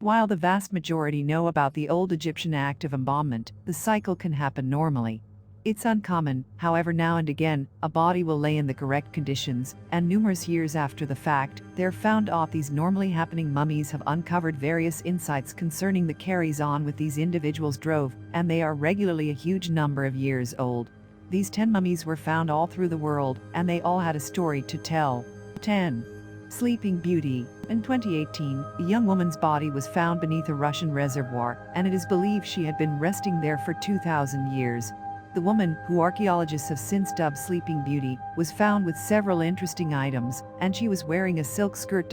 While the vast majority know about the old Egyptian act of embalmment, the cycle can happen normally. It's uncommon, however, now and again, a body will lay in the correct conditions, and numerous years after the fact, they're found off. These normally happening mummies have uncovered various insights concerning the carries on with these individuals drove, and they are regularly a huge number of years old. These 10 mummies were found all through the world, and they all had a story to tell. 10. Sleeping Beauty. In 2018, a young woman's body was found beneath a Russian reservoir, and it is believed she had been resting there for 2,000 years. The woman, who archaeologists have since dubbed Sleeping Beauty, was found with several interesting items, and she was wearing a silk skirt.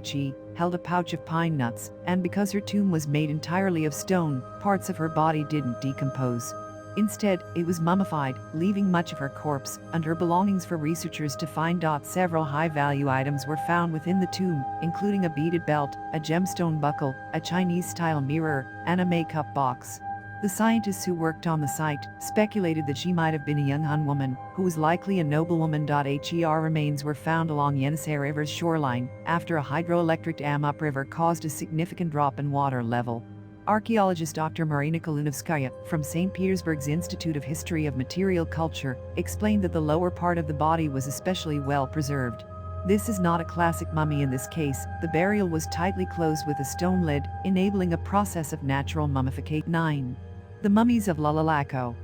She held a pouch of pine nuts, and because her tomb was made entirely of stone, parts of her body didn't decompose. Instead, it was mummified, leaving much of her corpse and her belongings for researchers to find. Several high-value items were found within the tomb, including a beaded belt, a gemstone buckle, a Chinese-style mirror, and a makeup box. The scientists who worked on the site speculated that she might have been a young Han woman, who was likely a noblewoman. Her remains were found along Yenisei River's shoreline after a hydroelectric dam upriver caused a significant drop in water level. Archaeologist Dr. Marina Kalunovskaya from St. Petersburg's Institute of History of Material Culture explained that the lower part of the body was especially well preserved. This is not a classic mummy in this case. The burial was tightly closed with a stone lid, enabling a process of natural mummification. 9. The mummies of Lulalaco.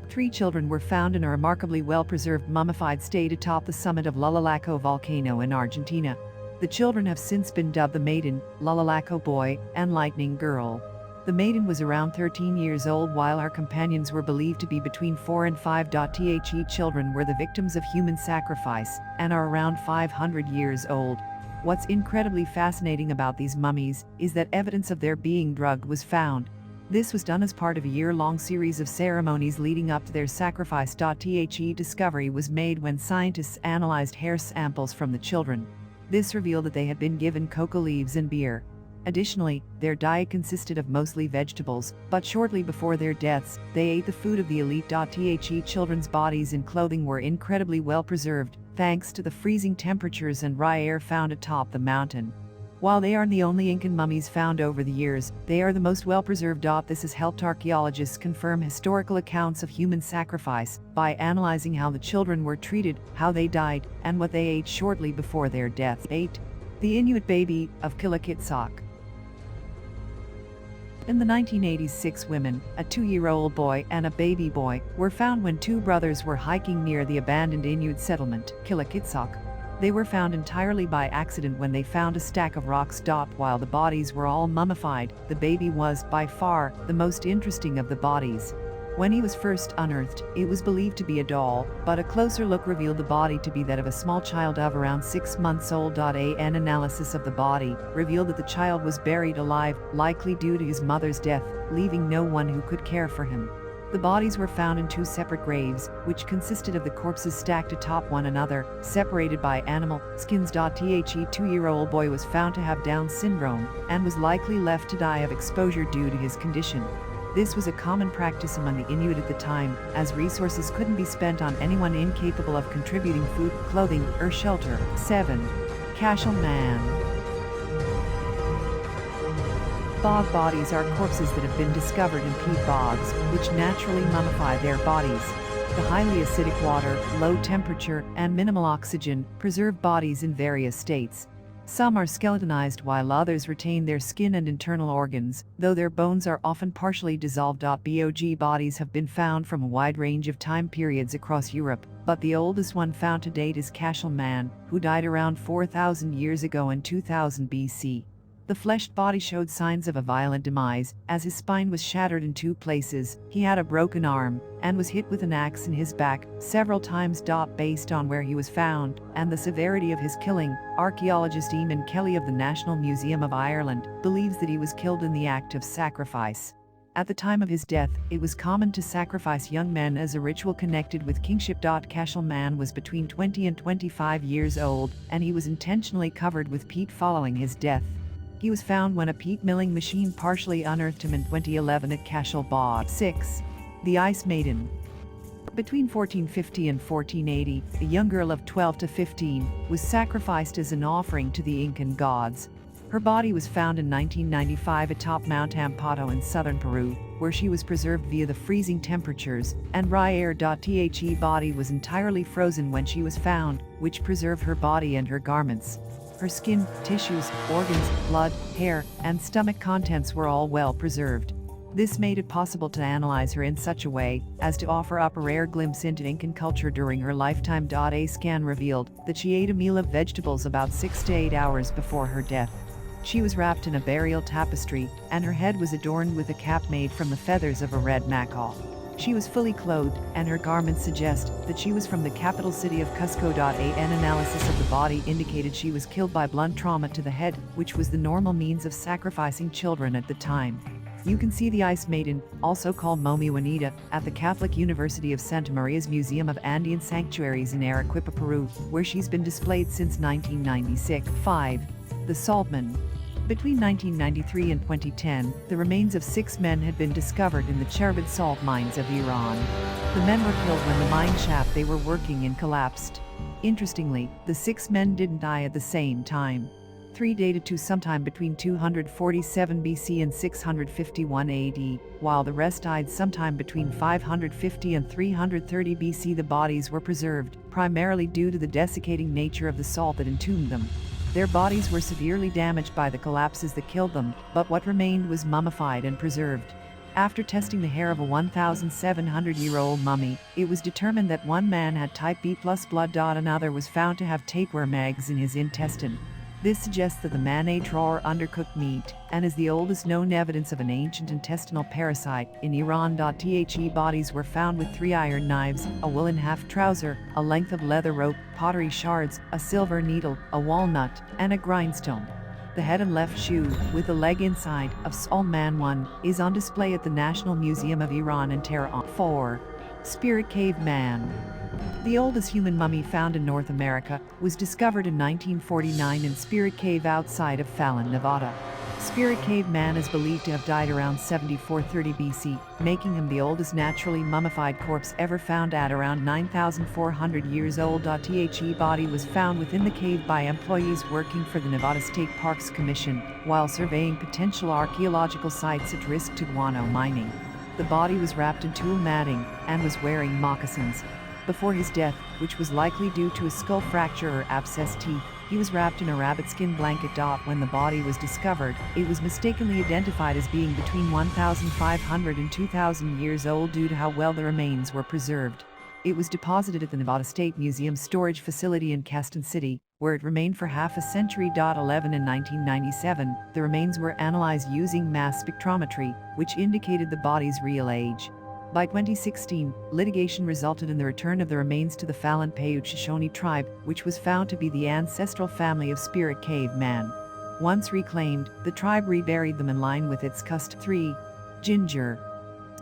3 children were found in a remarkably well-preserved mummified state atop the summit of Lulalaco volcano in Argentina. The children have since been dubbed the Maiden, Lulalaco Boy, and Lightning Girl. The maiden was around 13 years old, while her companions were believed to be between 4 and 5. The children were the victims of human sacrifice and are around 500 years old. What's incredibly fascinating about these mummies is that evidence of their being drugged was found. This was done as part of a year-long series of ceremonies leading up to their sacrifice. The discovery was made when scientists analyzed hair samples from the children. This revealed that they had been given coca leaves and beer. Additionally, their diet consisted of mostly vegetables, but shortly before their deaths, they ate the food of the elite. The children's bodies and clothing were incredibly well preserved, thanks to the freezing temperatures and dry air found atop the mountain. While they aren't the only Incan mummies found over the years, they are the most well preserved. This has helped archaeologists confirm historical accounts of human sacrifice by analyzing how the children were treated, how they died, and what they ate shortly before their deaths. 8. The Inuit Baby of Kilokitsak. In the 1980s, 6 women, a 2-year-old boy and a baby boy, were found when 2 brothers were hiking near the abandoned Inuit settlement, Kilokitsak. They were found entirely by accident when they found a stack of rocks. While the bodies were all mummified, the baby was, by far, the most interesting of the bodies. When he was first unearthed, it was believed to be a doll, but a closer look revealed the body to be that of a small child of around 6 months old. An analysis of the body revealed that the child was buried alive, likely due to his mother's death, leaving no one who could care for him. The bodies were found in 2 separate graves, which consisted of the corpses stacked atop one another, separated by animal skins. The 2-year-old boy was found to have Down syndrome, and was likely left to die of exposure due to his condition. This was a common practice among the Inuit at the time, as resources couldn't be spent on anyone incapable of contributing food, clothing, or shelter. 7. Cashel Man. Bog bodies are corpses that have been discovered in peat bogs, which naturally mummify their bodies. The highly acidic water, low temperature, and minimal oxygen preserve bodies in various states. Some are skeletonized while others retain their skin and internal organs, though their bones are often partially dissolved. Bog bodies have been found from a wide range of time periods across Europe, but the oldest one found to date is Cashel Man, who died around 4,000 years ago in 2000 BC. The fleshed body showed signs of a violent demise, as his spine was shattered in 2 places, he had a broken arm, and was hit with an axe in his back several times. Based on where he was found, and the severity of his killing, archaeologist Eamon Kelly of the National Museum of Ireland believes that he was killed in the act of sacrifice. At the time of his death, it was common to sacrifice young men as a ritual connected with kingship. Cashel Man was between 20 and 25 years old, and he was intentionally covered with peat following his death. He was found when a peat milling machine partially unearthed him in 2011 at Cashel Bog. 6. The Ice Maiden. Between 1450 and 1480, a young girl of 12 to 15 was sacrificed as an offering to the Incan gods. Her body was found in 1995 atop Mount Ampato in southern Peru, where she was preserved via the freezing temperatures, and Ryer.The body was entirely frozen when she was found, which preserved her body and her garments. Her skin, tissues, organs, blood, hair, and stomach contents were all well preserved. This made it possible to analyze her in such a way as to offer up a rare glimpse into Incan culture during her lifetime. A scan revealed that she ate a meal of vegetables about 6 to 8 hours before her death. She was wrapped in a burial tapestry, and her head was adorned with a cap made from the feathers of a red macaw. She was fully clothed, and her garments suggest that she was from the capital city of Cusco. An analysis of the body indicated she was killed by blunt trauma to the head, which was the normal means of sacrificing children at the time. You can see the Ice Maiden, also called Momi Juanita, at the Catholic University of Santa Maria's Museum of Andean Sanctuaries in Arequipa, Peru, where she's been displayed since 1996. 5. The Saltman. Between 1993 and 2010, the remains of 6 men had been discovered in the Cherbid salt mines of Iran. The men were killed when the mine shaft they were working in collapsed. Interestingly, the 6 men didn't die at the same time. 3 dated to sometime between 247 BC and 651 AD, while the rest died sometime between 550 and 330 BC. The bodies were preserved, primarily due to the desiccating nature of the salt that entombed them. Their bodies were severely damaged by the collapses that killed them, but what remained was mummified and preserved. After testing the hair of a 1,700-year-old mummy, it was determined that one man had type B plus blood. Another was found to have tapeworm eggs in his intestine. This suggests that the man ate raw or undercooked meat, and is the oldest known evidence of an ancient intestinal parasite. In Iran. The bodies were found with 3 iron knives, a woolen half trouser, a length of leather rope, pottery shards, a silver needle, a walnut, and a grindstone. The head and left shoe, with the leg inside, of Salman I, is on display at the National Museum of Iran in Tehran. 4. Spirit Cave Man. The oldest human mummy found in North America was discovered in 1949 in Spirit Cave outside of Fallon, Nevada. Spirit Cave Man is believed to have died around 7430 BC, making him the oldest naturally mummified corpse ever found at around 9,400 years old. The body was found within the cave by employees working for the Nevada State Parks Commission, while surveying potential archaeological sites at risk to guano mining. The body was wrapped in tulle matting and was wearing moccasins. Before his death, which was likely due to a skull fracture or abscessed teeth, he was wrapped in a rabbit skin blanket. When the body was discovered, it was mistakenly identified as being between 1,500 and 2,000 years old due to how well the remains were preserved. It was deposited at the Nevada State Museum storage facility in Caston City, where it remained for half a century. 11 In 1997, the remains were analyzed using mass spectrometry, which indicated the body's real age. By 2016, litigation resulted in the return of the remains to the Fallon Paiute Shoshone tribe, which was found to be the ancestral family of Spirit Cave Man. Once reclaimed, the tribe reburied them in line with its custom. 3. Ginger.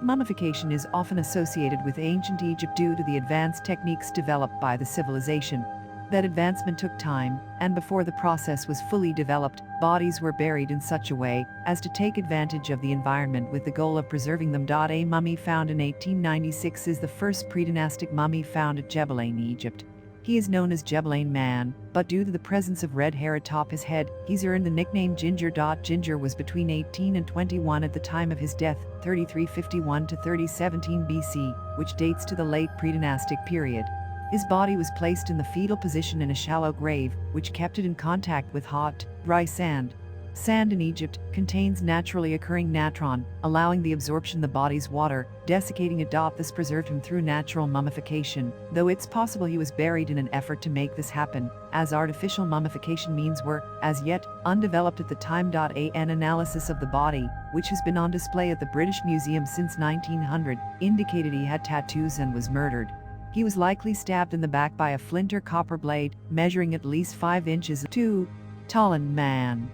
Mummification is often associated with ancient Egypt due to the advanced techniques developed by the civilization. That advancement took time, and before the process was fully developed, bodies were buried in such a way as to take advantage of the environment with the goal of preserving them. A mummy found in 1896 is the first pre-dynastic mummy found at Gebelain, Egypt. He is known as Gebelain Man, but due to the presence of red hair atop his head, he's earned the nickname Ginger. Ginger was between 18 and 21 at the time of his death, 3351 to 3017 BC, which dates to the late pre-dynastic period. His body was placed in the fetal position in a shallow grave, which kept it in contact with hot, dry sand. Sand in Egypt contains naturally occurring natron, allowing the absorption of the body's water, desiccating it. This preserved him through natural mummification, though it's possible he was buried in an effort to make this happen, as artificial mummification means were, as yet, undeveloped at the time. An analysis of the body, which has been on display at the British Museum since 1900, indicated he had tattoos and was murdered. He was likely stabbed in the back by a flint or copper blade, measuring at least 5 inches. 2. Talon Man.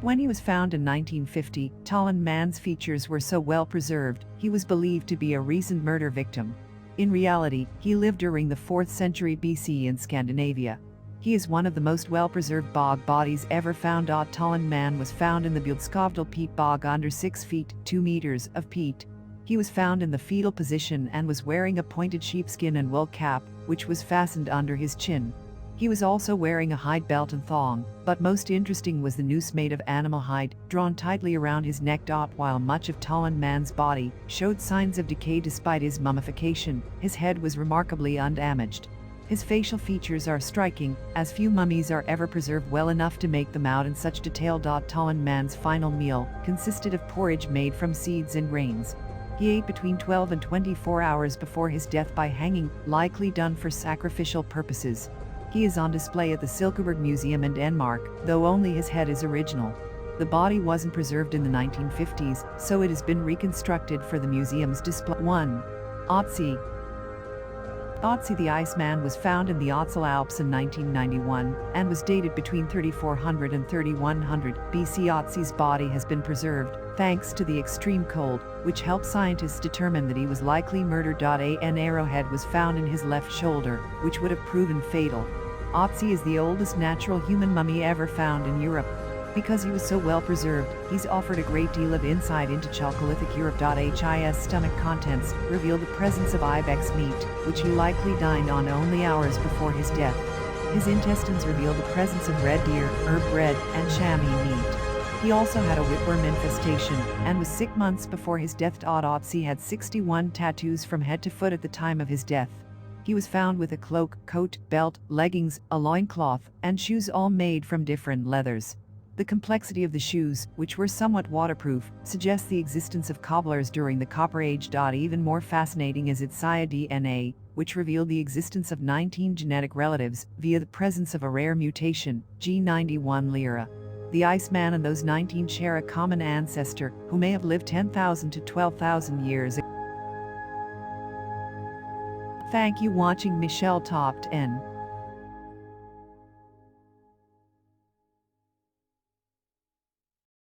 When he was found in 1950, Talon Man's features were so well preserved, he was believed to be a recent murder victim. In reality, he lived during the 4th century BC in Scandinavia. He is one of the most well-preserved bog bodies ever found. Talon Man was found in the Bjulskovdal peat bog under 6 feet, 2 meters of peat. He was found in the fetal position and was wearing a pointed sheepskin and wool cap, which was fastened under his chin. He was also wearing a hide belt and thong, but most interesting was the noose made of animal hide, drawn tightly around his neck. While much of Tolland Man's body showed signs of decay despite his mummification, his head was remarkably undamaged. His facial features are striking, as few mummies are ever preserved well enough to make them out in such detail. Tolland Man's final meal consisted of porridge made from seeds and grains. He ate between 12 and 24 hours before his death by hanging, likely done for sacrificial purposes. He is on display at the Silkeborg Museum in Denmark, though only his head is original. The body wasn't preserved in the 1950s, so it has been reconstructed for the museum's display. 1. Otzi. Otzi the Iceman was found in the Ötztal Alps in 1991 and was dated between 3400 and 3100 BC. Otzi's body has been preserved, thanks to the extreme cold, which helped scientists determine that he was likely murdered. An arrowhead was found in his left shoulder, which would have proven fatal. Otzi is the oldest natural human mummy ever found in Europe. Because he was so well preserved, he's offered a great deal of insight into Chalcolithic Europe. His stomach contents reveal the presence of ibex meat, which he likely dined on only hours before his death. His intestines reveal the presence of red deer, herb bread, and chamois meat. He also had a whipworm infestation, and was sick months before his death. Otzi had 61 tattoos from head to foot at the time of his death. He was found with a cloak, coat, belt, leggings, a loincloth, and shoes all made from different leathers. The complexity of the shoes, which were somewhat waterproof, suggests the existence of cobblers during the Copper Age. Even more fascinating is its DNA, which revealed the existence of 19 genetic relatives via the presence of a rare mutation, G91 Lyra. The Iceman and those 19 share a common ancestor, who may have lived 10,000 to 12,000 years ago. Thank you watching Michelle Top 10.